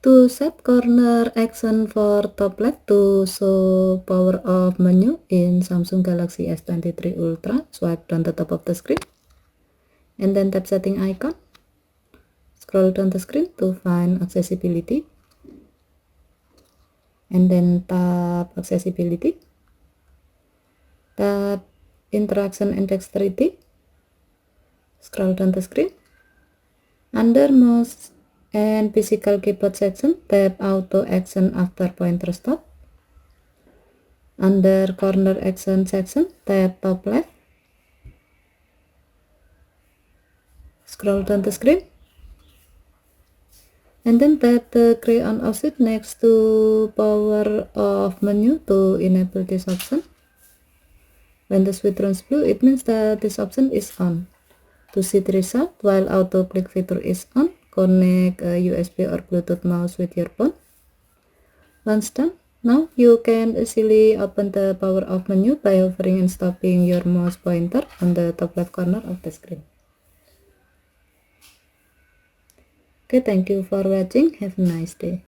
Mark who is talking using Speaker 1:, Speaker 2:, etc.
Speaker 1: to set corner action for top left to show power off menu in Samsung Galaxy S23 Ultra, swipe down the top of the screen and then tap setting icon. Scroll down the screen to find accessibility and then tap accessibility. Tap interaction and dexterity. Scroll down the screen. Under mouse and physical keyboard section, tap auto action after pointer stop. Under corner action section, tap top left. Scroll down the screen and then tap the gray on off switch next to power off menu to enable this option. When the switch turns blue, it means that this option is on. To see the result while auto click feature is on, connect a USB or Bluetooth mouse with your phone. Once done, now you can easily open the power off menu by hovering and stopping your mouse pointer on the top left corner of the screen. Okay, thank you for watching. Have a nice day.